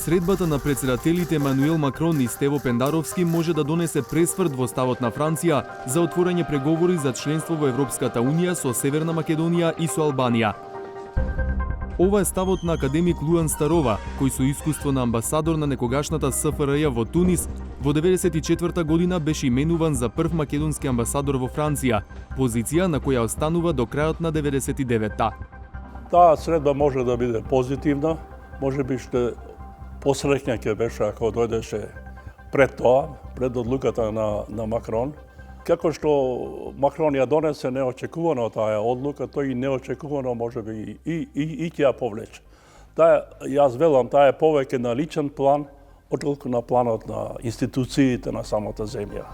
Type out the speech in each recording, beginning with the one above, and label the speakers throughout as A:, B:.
A: Средбата на председателите Емануел Макрон и Стево Пендаровски може да донесе пресврт во ставот на Франција за отворање преговори за членство во Европската Унија со Северна Македонија и со Албанија. Ова е ставот на академик Луан Старова, кој со искуство на амбасадор на некогашната СФРЈ во Тунис, во 94 година беше именуван за прв македонски амбасадор во Франција, позиција на која останува до крајот на 99-та.
B: Таа средба може да биде позитивна, може би што посреќна ќе беше ако дојдеше пред тоа, пред одлуката на Макрон. Како што Макрон ја донесе неочекувано таа одлука, тој и неочекувано може би и ќе ја повлече. Јас велам, таа е повеќе на личен план, отколку на планот на институциите на самата земја.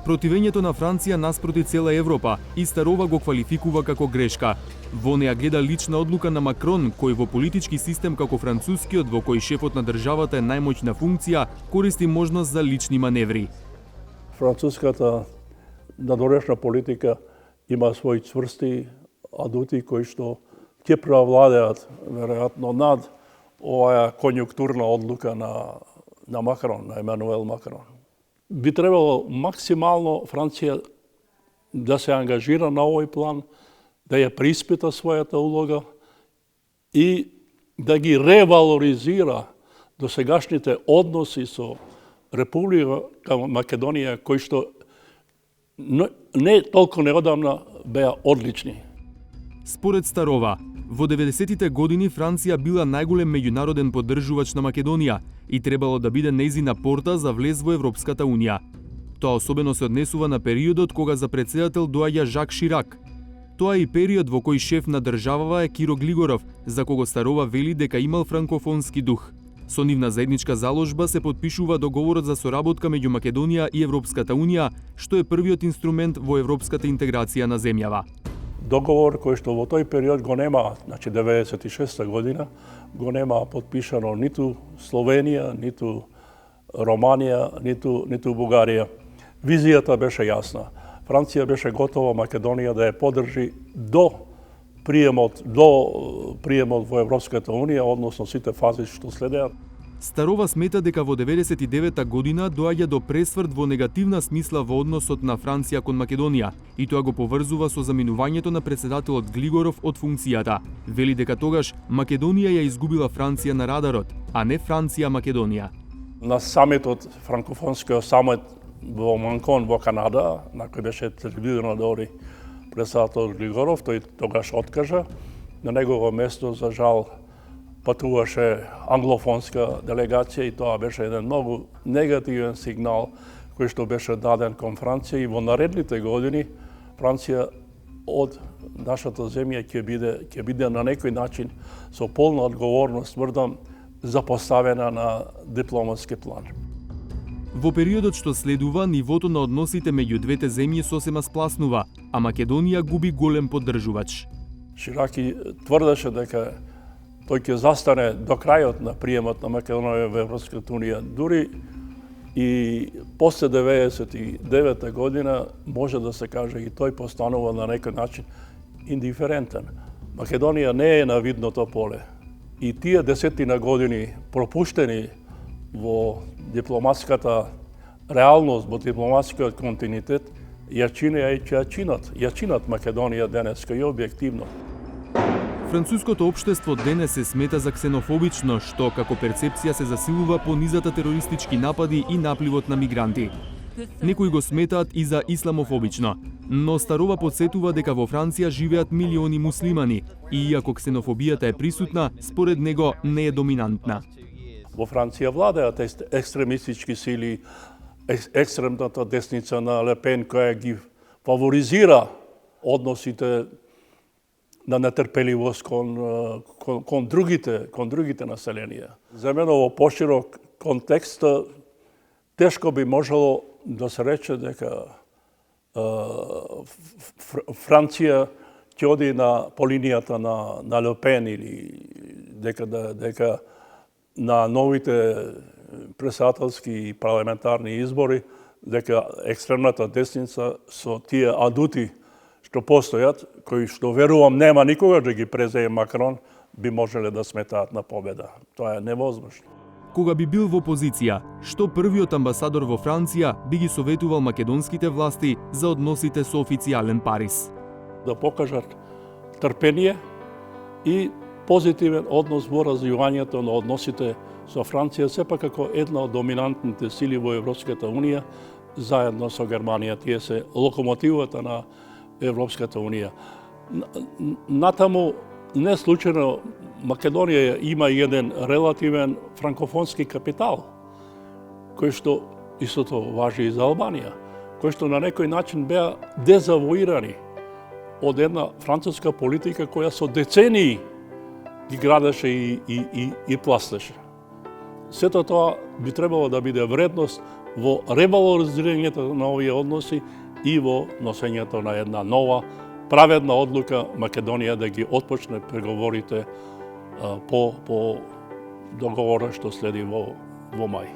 A: Противењето на Франција наспроти цела Европа и Старова го квалификува како грешка. Во неја гледа лична одлука на Макрон, кој во политички систем како францускиот, во кој шефот на државата е најмоćна функција, користи можност за лични маневри.
B: Француската надворешна политика има своји цврсти адути кои што ќе преовладеат веројатно над оваа конјунктурна одлука на Макрон, на Емануел Макрон. Би требало максимално Франција да се ангажира на овој план, да ја преиспита својата улога и да ги ревалоризира досегашните односи со Република Македонија, кои што не толку неодамна беа одлични.
A: Според Старова, во 90-тите години Франција била најголем меѓународен поддржувач на Македонија и требало да биде нејзина порта за влез во Европската Унија. Тоа особено се однесува на периодот кога за председател доаѓа Жак Ширак. Тоа е и период во кој шеф на државава е Киро Глигоров, за кого Старова вели дека имал франкофонски дух. Со нивна заедничка заложба се подпишува договорот за соработка меѓу Македонија и Европската Унија, што е првиот инструмент во европската интеграција на земјава.
B: Договор кој што во тој период го нема, значи 96 година, го нема подпишано ниту Словенија, ниту Романија, ниту Бугарија. Визијата беше јасна. Франција беше готова Македонија да ја поддржи до приемот во Европската Унија, односно сите фази што следеат.
A: Старова смета дека во 99-та година доаѓа до пресврт во негативна смисла во односот на Франција кон Македонија и тоа го поврзува со заминувањето на председателот Глигоров од функцијата. Вели дека тогаш Македонија ја изгубила Франција на радарот, а не Франција Македонија.
B: На самитот, франкофонскиот самит во Манкон во Канада, на кој беше телевизирано дори председател Глигоров, тој тогаш откажа. На негово место, за жал, патуваше англофонска делегација и тоа беше еден многу негативен сигнал кој што беше даден кон Франција и во наредните години Франција од нашата земја ќе биде на некој начин со полна одговорност, тврдам, запоставена на дипломатски план.
A: Во периодот што следува, нивото на односите меѓу двете земји сосема спласнува, а Македонија губи голем поддржувач.
B: Шираки тврдеше дека тој ќе застане до крајот на приемот на Македонија во Европската Унија. Дури и после 99 година може да се каже и тој постанува на некој начин индиферентен. Македонија не е на видното поле. И тие десетина години пропуштени во дипломатската реалност, во дипломатскиот континуитет, ја чинат Македонија денеска и објективно.
A: Француското општество денес се смета за ксенофобично, што како перцепција се засилува по низата терористички напади и напливот на мигранти. Некои го сметаат и за исламофобично, но Старова подсетува дека во Франција живеат милиони муслимани и иако ксенофобијата е присутна, според него не е доминантна.
B: Во Франција владеат екстремистички сили, екстремната десница на Ле Пен која ги фаворизира односите на нетрпеливост кон другите населенија. За мене во поширок контекст тешко би можело да се рече дека Франција ќе оди по линијата на Ле Пен или дека на новите председателски и парламентарни избори, дека екстремната десница со тие адути што постојат, кои што верувам нема никога да ги преземе Макрон, би можеле да сметаат на победа. Тоа е невозможно.
A: Кога би бил во позиција, што првиот амбасадор во Франција би ги советувал македонските власти за односите со официјален Париз?
B: Да покажат трпение и позитивен однос во развивањето на односите со Франција, сепак како една од доминантните сили во Европската Унија, заедно со Германија. Тие се локомотивата на Европската Унија. Натаму, не случајно, Македонија има еден релативен франкофонски капитал, кој што истото важи и за Албанија, кој што на некој начин беа дезавуирани од една француска политика која со децении ги градеше и пластеше. Сето тоа би требало да биде вредност во ревалоризирањето на овие односи и во носењето на една нова праведна одлука Македонија да ги отпочне преговорите по договорот што следи во мај.